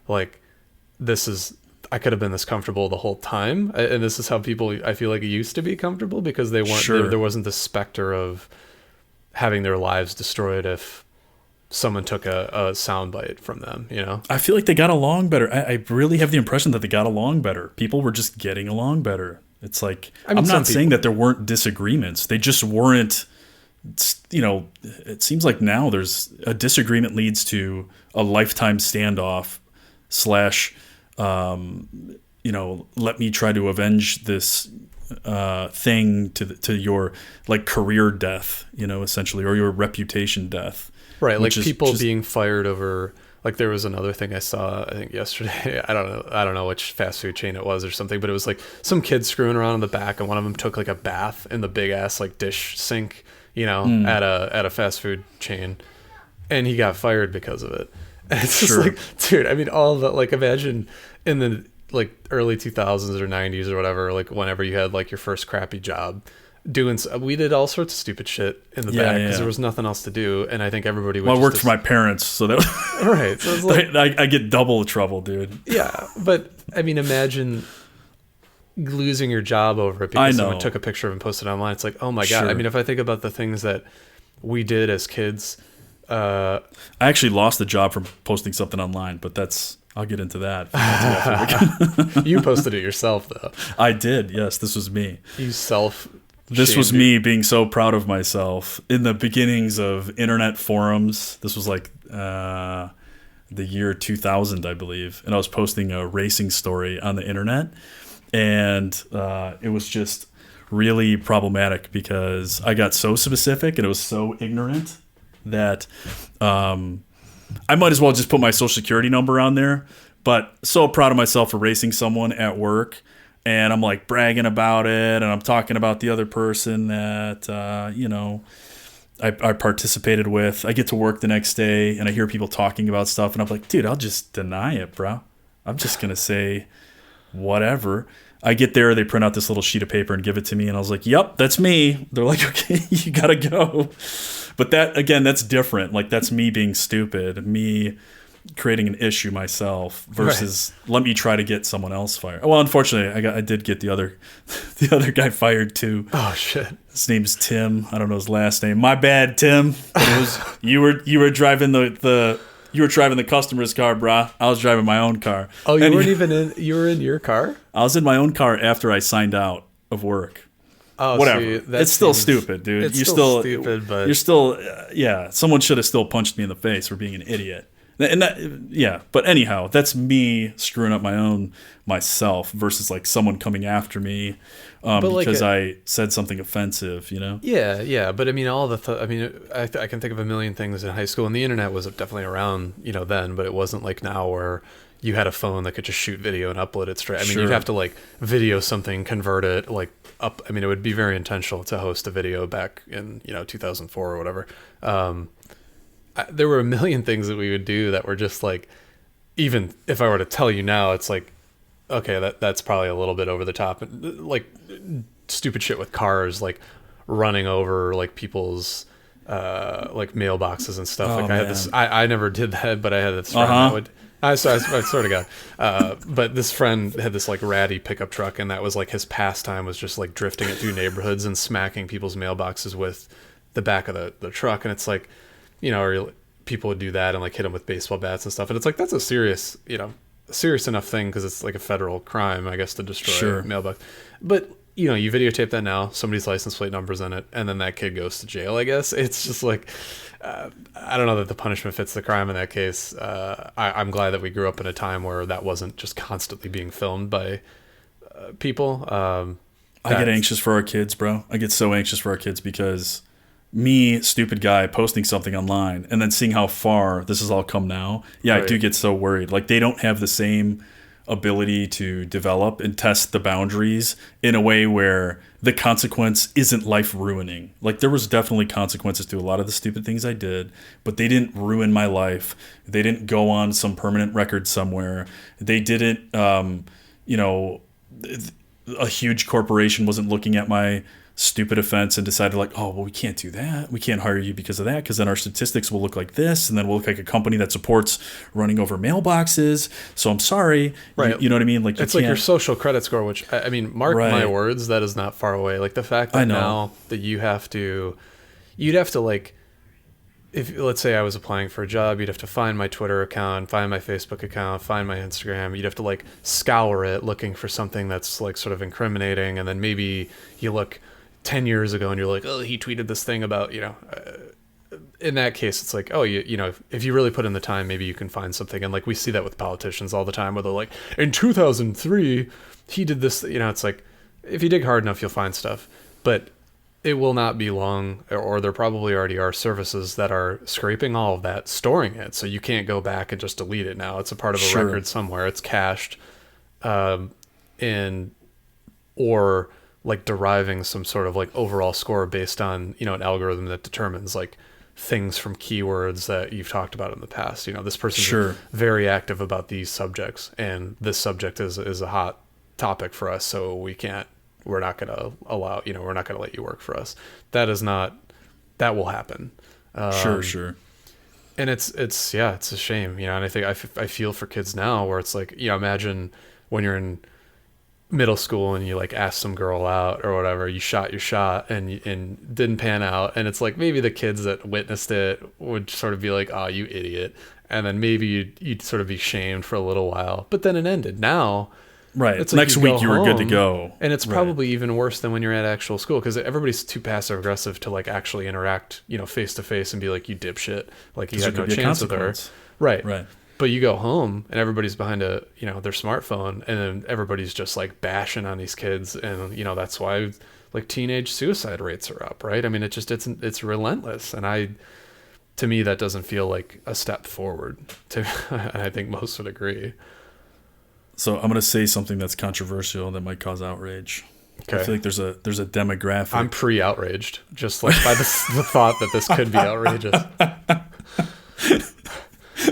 like I could have been this comfortable the whole time. And this is how people, I feel like, used to be comfortable because they weren't, there wasn't the specter of having their lives destroyed if someone took a soundbite from them, I feel like they got along better. I really have the impression that they got along better. People were just getting along better. It's like, I'm not saying that there weren't disagreements. They just weren't, it seems like now there's a disagreement leads to a lifetime standoff / let me try to avenge this thing to your like career death, essentially, or your reputation death. Right, like people being fired over, like there was another thing I saw, I think yesterday, I don't know which fast food chain it was or something, but it was like some kids screwing around in the back and one of them took like a bath in the big ass like dish sink, at a fast food chain, and he got fired because of it. And it's just like, dude, I mean, all of that, like imagine in the like early 2000s or 90s or whatever, like whenever you had like your first crappy job, we did all sorts of stupid shit in the back because there was nothing else to do, and I think everybody would. Well, I worked for my parents, so that right. So it's like, I get double trouble, dude. Yeah, but I mean, imagine losing your job over it because someone took a picture of it and posted it online. It's like, oh my god. I mean, if I think about the things that we did as kids, I actually lost the job from posting something online, but I'll get into that. You posted it yourself, though. I did. Yes, this was me. You This was shamed me being so proud of myself in the beginnings of internet forums. This was like the year 2000, I believe. And I was posting a racing story on the internet. And it was just really problematic because I got so specific and it was so ignorant that I might as well just put my social security number on there. But so proud of myself for racing someone at work. And I'm like bragging about it, and I'm talking about the other person that I participated with. I get to work the next day, and I hear people talking about stuff, and I'm like, dude, I'll just deny it, bro. I'm just gonna say whatever. I get there, they print out this little sheet of paper and give it to me, and I was like, yep, that's me. They're like, okay, you gotta go. But that, again, that's different. Like, that's me being stupid, me creating an issue myself versus let me try to get someone else fired. Well, unfortunately, I did get the other guy fired too. Oh shit! His name's Tim. I don't know his last name. My bad, Tim. But it was you were driving the customer's car, brah. I was driving my own car. Oh, you weren't even in. You were in your car. I was in my own car after I signed out of work. Oh, whatever. See, it's still stupid, dude. It's still stupid, but you're still someone should have still punched me in the face for being an idiot. And but anyhow, that's me screwing up myself versus like someone coming after me because I said something offensive, you know? Yeah. But I mean, I can think of a million things in high school, and the internet was definitely around, then, but it wasn't like now where you had a phone that could just shoot video and upload it straight. I mean, you'd have to like video something, convert it, like up. I mean, it would be very intentional to host a video back in 2004 or whatever. There were a million things that we would do that were just like, even if I were to tell you now, it's like, okay, that's probably a little bit over the top. Like stupid shit with cars, like running over like people's like mailboxes and stuff. I had this. I never did that, but I had this friend that would. I sort of got. But this friend had this like ratty pickup truck, and that was like his pastime, was just like drifting it through neighborhoods and smacking people's mailboxes with the back of the truck, and it's like. Or people would do that and like hit them with baseball bats and stuff. And it's like, that's a serious enough thing because it's like a federal crime, I guess, to destroy a mailbox. But, you videotape that now, somebody's license plate number's in it, and then that kid goes to jail, I guess. It's just like, I don't know that the punishment fits the crime in that case. I'm glad that we grew up in a time where that wasn't just constantly being filmed by people. I get anxious for our kids, bro. I get so anxious for our kids because... me, stupid guy, posting something online and then seeing how far this has all come now. Yeah, right. I do get so worried. Like, they don't have the same ability to develop and test the boundaries in a way where the consequence isn't life-ruining. Like, there was definitely consequences to a lot of the stupid things I did, but they didn't ruin my life. They didn't go on some permanent record somewhere. They didn't, a huge corporation wasn't looking at my stupid offense and decided like, oh, well, we can't do that. We can't hire you because of that, because then our statistics will look like this, and then we'll look like a company that supports running over mailboxes. So I'm sorry. Right. You know what I mean? Like, it's like your social credit score, which, I mean, mark my words, that is not far away. Like the fact that now that you'd have to like, if let's say I was applying for a job, you'd have to find my Twitter account, find my Facebook account, find my Instagram. You'd have to like scour it looking for something that's like sort of incriminating. And then maybe you look 10 years ago and you're like, oh, he tweeted this thing about, in that case, it's like, oh, if you really put in the time, maybe you can find something. And like, we see that with politicians all the time where they're like, in 2003, he did this, it's like, if you dig hard enough, you'll find stuff, but it will not be long, or there probably already are services that are scraping all of that, storing it. So you can't go back and just delete it now. It's a part of a record somewhere. It's cached, or like deriving some sort of like overall score based on, an algorithm that determines like things from keywords that you've talked about in the past. This person's very active about these subjects, and this subject is a hot topic for us. So we're not going to allow, we're not going to let you work for us. That will happen. Sure. And it's a shame, and I think I feel for kids now where it's like, imagine when you're in middle school and you like ask some girl out or whatever, you shot your shot and didn't pan out, and it's like maybe the kids that witnessed it would sort of be like, oh, you idiot, and then maybe you'd sort of be shamed for a little while, but then it ended. Now Right. It's Next week you were good to go. And it's Right. probably even worse than when you're at actual school, because everybody's too passive aggressive to like actually interact, face to face and be like, you dipshit, like you had no chance with her. Right. Right. But you go home and everybody's behind their smartphone, and then everybody's just like bashing on these kids, and that's why like teenage suicide rates are up, right? I mean, it's relentless, and to me that doesn't feel like a step forward. And I think most would agree. So I'm going to say something that's controversial that might cause outrage. Okay. I feel like there's a demographic. I'm pre-outraged, just like by the thought that this could be outrageous.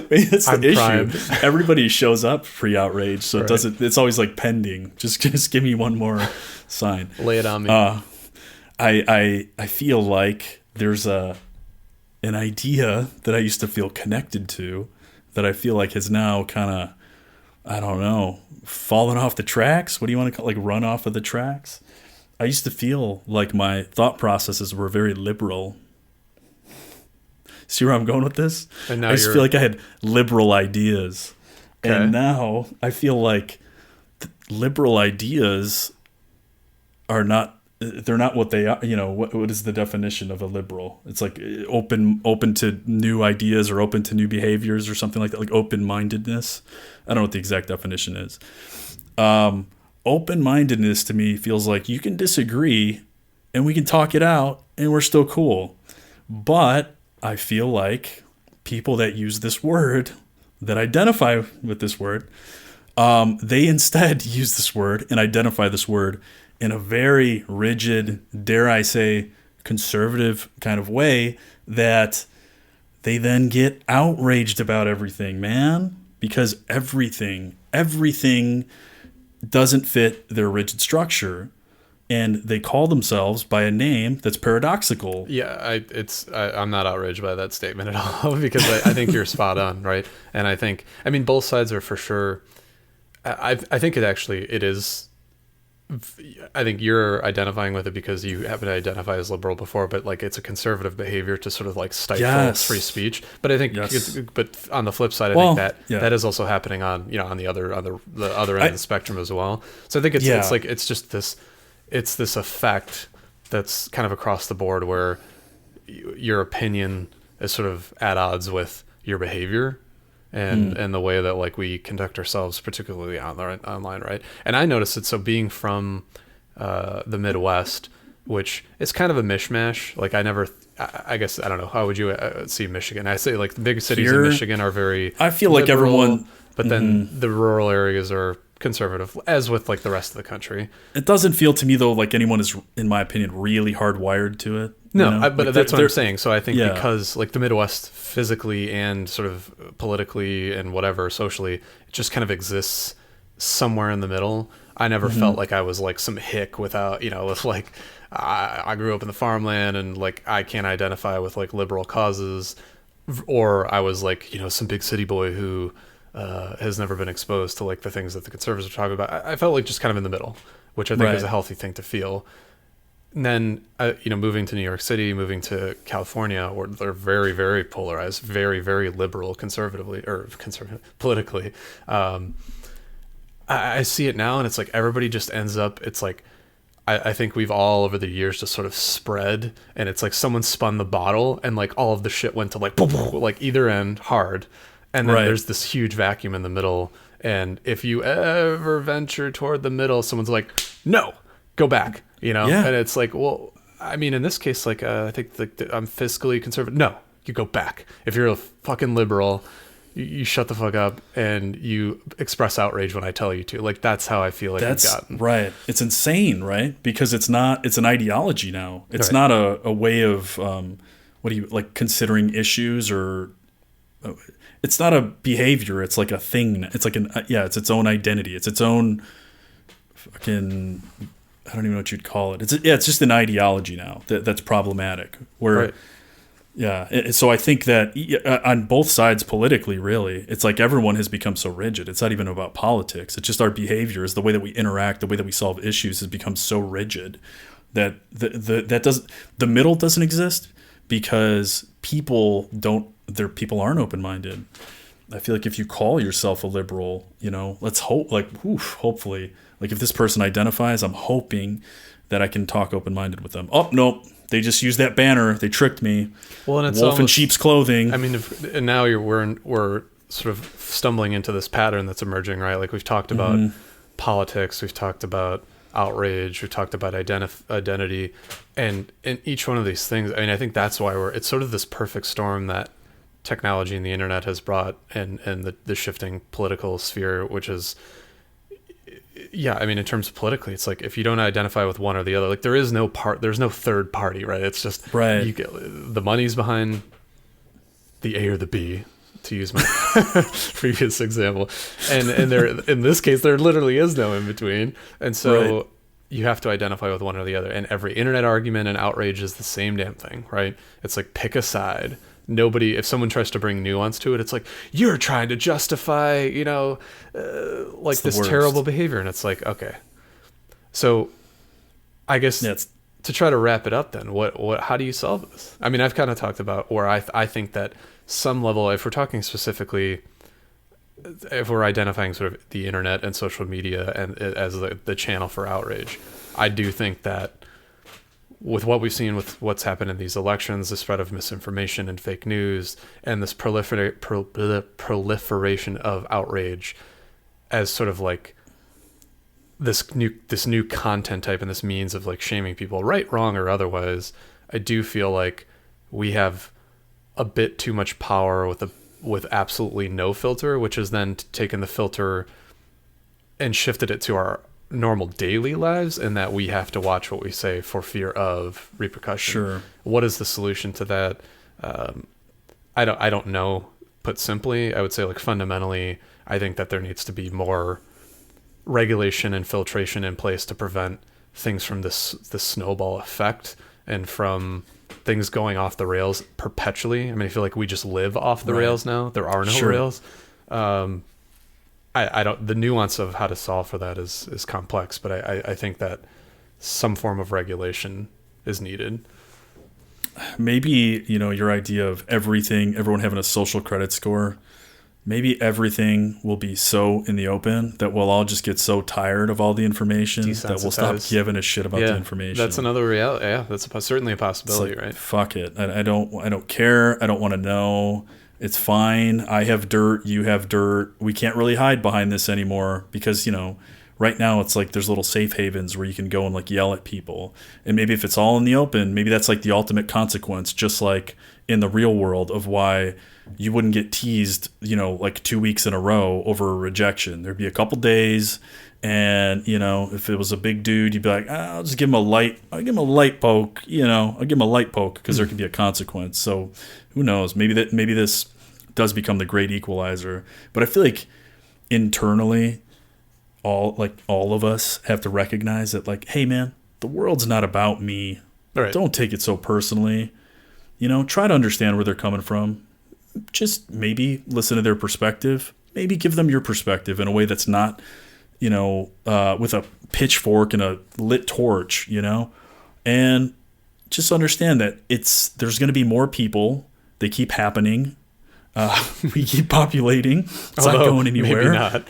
Maybe that's the issue. Everybody shows up pre-outraged, so right. It's always like pending. Just give me one more sign. Lay it on me. I feel like there's an idea that I used to feel connected to that I feel like has now kind of, I don't know, fallen off the tracks. What do you want to call it? Like run off of the tracks? I used to feel like my thought processes were very liberal. See where I'm going with this? And now I just feel like I had liberal ideas. Okay. And now I feel like liberal ideas are not, they're not what they are. What is the definition of a liberal? It's like open to new ideas or open to new behaviors or something like that, like open-mindedness. I don't know what the exact definition is. Open-mindedness to me feels like you can disagree and we can talk it out and we're still cool. But I feel like people that use this word, that identify with this word, they instead use this word and identify this word in a very rigid, dare I say, conservative kind of way that they then get outraged about everything, man, because everything doesn't fit their rigid structure. And they call themselves by a name that's paradoxical. Yeah, I'm not outraged by that statement at all because I think you're spot on, right? And I mean, both sides are for sure. I think it is. I think you're identifying with it because you happen to identify as liberal before, but like it's a conservative behavior to sort of like stifle free speech. But I think, but on the flip side, I think that is also happening on the other end of the spectrum as well. So I think it's this effect that's kind of across the board where your opinion is sort of at odds with your behavior and the way that like we conduct ourselves, particularly online, right? And I noticed it. So being from the Midwest, which is kind of a mishmash. Like I guess, I don't know. How would you see Michigan? I say like the big cities in Michigan are very I feel like liberal, everyone, but then the rural areas are conservative, as with like the rest of the country. It doesn't feel to me though like anyone is, in my opinion, really hardwired to it. No, but that's what I'm saying. So I think because like the Midwest physically and sort of politically and whatever socially, it just kind of exists somewhere in the middle. I never felt like I was like some hick without, with like, I grew up in the farmland and like I can't identify with like liberal causes, or I was like, some big city boy who has never been exposed to like the things that the conservatives are talking about. I felt like just kind of in the middle, which I think is a healthy thing to feel. And then, moving to New York City, moving to California, where they're very, very polarized, very, very liberal, conservative politically. I see it now, and it's like everybody just ends up. It's like I think we've all over the years just sort of spread, and it's like someone spun the bottle, and like all of the shit went to like like either end hard, and then there's this huge vacuum in the middle. And if you ever venture toward the middle, someone's like, "No, go back." And it's like, well, I mean, in this case, like, I think I'm fiscally conservative. No, you go back. If you're a fucking liberal, you shut the fuck up and you express outrage when I tell you to. Like, that's how I feel like I've gotten. Right. It's insane, right? Because it's an ideology now. It's not a way of, considering issues or, it's not a behavior. It's like a thing. It's like it's its own identity. It's its own fucking, I don't even know what you'd call it. It's just an ideology now that's problematic. So I think that on both sides politically, really, it's like everyone has become so rigid. It's not even about politics. It's just our behaviors, the way that we interact, the way that we solve issues has become so rigid that the middle doesn't exist because people aren't open-minded. I feel like if you call yourself a liberal, let's hope, hopefully, like if this person identifies, I'm hoping that I can talk open-minded with them. Oh, nope. They just used that banner. They tricked me. Well, and it's wolf in sheep's clothing. I mean, and now we're sort of stumbling into this pattern that's emerging, right? Like we've talked about politics, we've talked about outrage, we've talked about identity, and in each one of these things, I mean, I think that's why it's sort of this perfect storm that technology and the internet has brought, and the shifting political sphere, which is, yeah, I mean, in terms of politically, it's like if you don't identify with one or the other, like there's no third party, right? It's just right. The money's behind the A or the B, to use my previous example, and there, in this case, there literally is no in between, and so right. You have to identify with one or the other. And every internet argument and outrage is the same damn thing, right? It's like pick a side. Nobody, if someone tries to bring nuance to it, it's like you're trying to justify, like this terrible behavior, and it's like, okay. So, I guess to try to wrap it up, then how do you solve this? I mean, I've kind of talked about where I think that some level, if we're talking specifically, if we're identifying sort of the internet and social media and as the channel for outrage, I do think that with what we've seen with what's happened in these elections, the spread of misinformation and fake news, and this proliferation of outrage as sort of like this new content type and this means of like shaming people, right, wrong, or otherwise, I do feel like we have a bit too much power with absolutely no filter, which is then taken the filter and shifted it to our normal daily lives, and that we have to watch what we say for fear of repercussion. Sure. What is the solution to that? I don't know. Put simply, I would say, like, fundamentally, I think that there needs to be more regulation and filtration in place to prevent things from this snowball effect and from things going off the rails perpetually. I mean, I feel like we just live off the rails now. There are no rails. I don't. The nuance of how to solve for that is complex, but I think that some form of regulation is needed. Maybe, your idea of everyone having a social credit score, maybe everything will be so in the open that we'll all just get so tired of all the information that we'll stop giving a shit about the information. That's another reality. Yeah, that's certainly a possibility, right? Fuck it. I don't care. I don't want to know. It's fine. I have dirt. You have dirt. We can't really hide behind this anymore because, right now it's like there's little safe havens where you can go and like yell at people. And maybe if it's all in the open, maybe that's like the ultimate consequence, just like in the real world, of why you wouldn't get teased, like 2 weeks in a row over a rejection. There'd be a couple days, and, if it was a big dude, you'd be like, I'll just give him a light poke, I'll give him a light poke because there could be a consequence. So who knows? Maybe this does become the great equalizer. But I feel like internally, all of us have to recognize that, like, hey man, the world's not about me. Right. Don't take it so personally. Try to understand where they're coming from. Just maybe listen to their perspective. Maybe give them your perspective in a way that's not, with a pitchfork and a lit torch, and just understand that there's going to be more people. They keep happening. We keep populating. It's not going anywhere. Maybe not.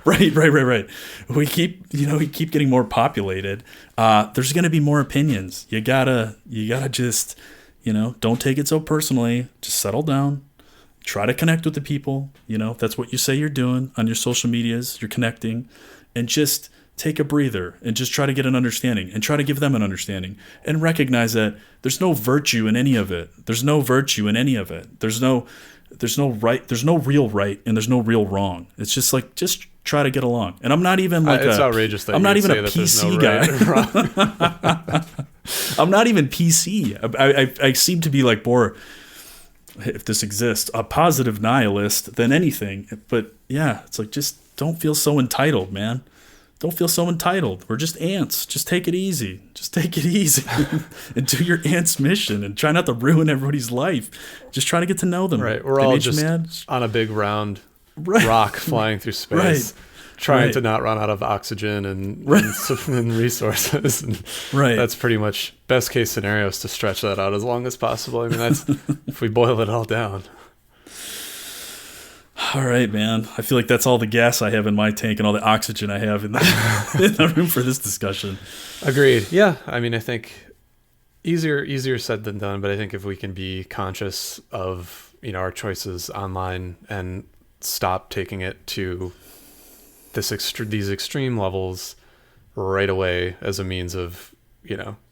Right. We keep getting more populated. There's going to be more opinions. You gotta just, don't take it so personally. Just settle down. Try to connect with the people. If that's what you say you're doing on your social medias, you're connecting, and just take a breather and just try to get an understanding and try to give them an understanding and recognize that there's no virtue in any of it. There's no virtue in any of it. There's no right. There's no real right and there's no real wrong. It's just like, just try to get along. And I'm not even like it's outrageous that I'm not even a PC guy. I'm not even PC. I seem to be like more, if this exists, a positive nihilist than anything. But yeah, it's like, just don't feel so entitled, man. Don't feel so entitled. We're just ants. Just take it easy. And do your ants mission and try not to ruin everybody's life. Just try to get to know them. Right. We're all just on a big round rock flying through space, trying to not run out of oxygen and resources. And that's pretty much best case scenarios to stretch that out as long as possible. I mean, that's if we boil it all down. All right, man. I feel like that's all the gas I have in my tank and all the oxygen I have in in the room for this discussion. Agreed. Yeah. I mean, I think easier said than done, but I think if we can be conscious of, our choices online and stop taking it to these extreme levels right away as a means of,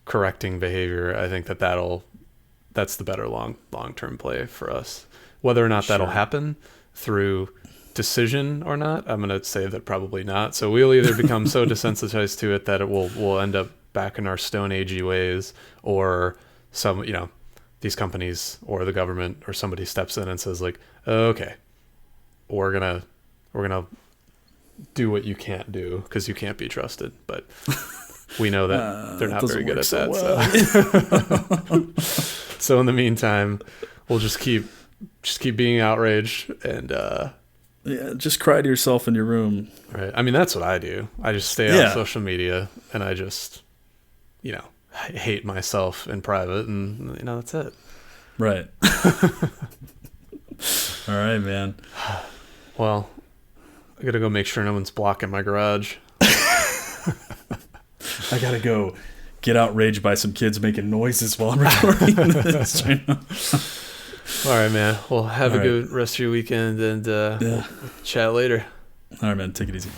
correcting behavior, I think that's the better long-term play for us. Whether or not that'll happen through decision or not, I'm going to say that probably not. So we'll either become so desensitized to it that it will end up back in our Stone Agey ways, or these companies or the government or somebody steps in and says like, okay, we're gonna do what you can't do because you can't be trusted. But we know that they're not very good at that. Well. So in the meantime, we'll just keep being outraged and just cry to yourself in your room. Right. I mean, that's what I do. I just stay on social media and I just hate myself in private, and that's it. Right. All right, man. Well, I gotta go make sure no one's blocking my garage. I gotta go get outraged by some kids making noises while I'm recording this. All right, man. Well, have a good rest of your weekend, and we'll chat later. All right, man. Take it easy.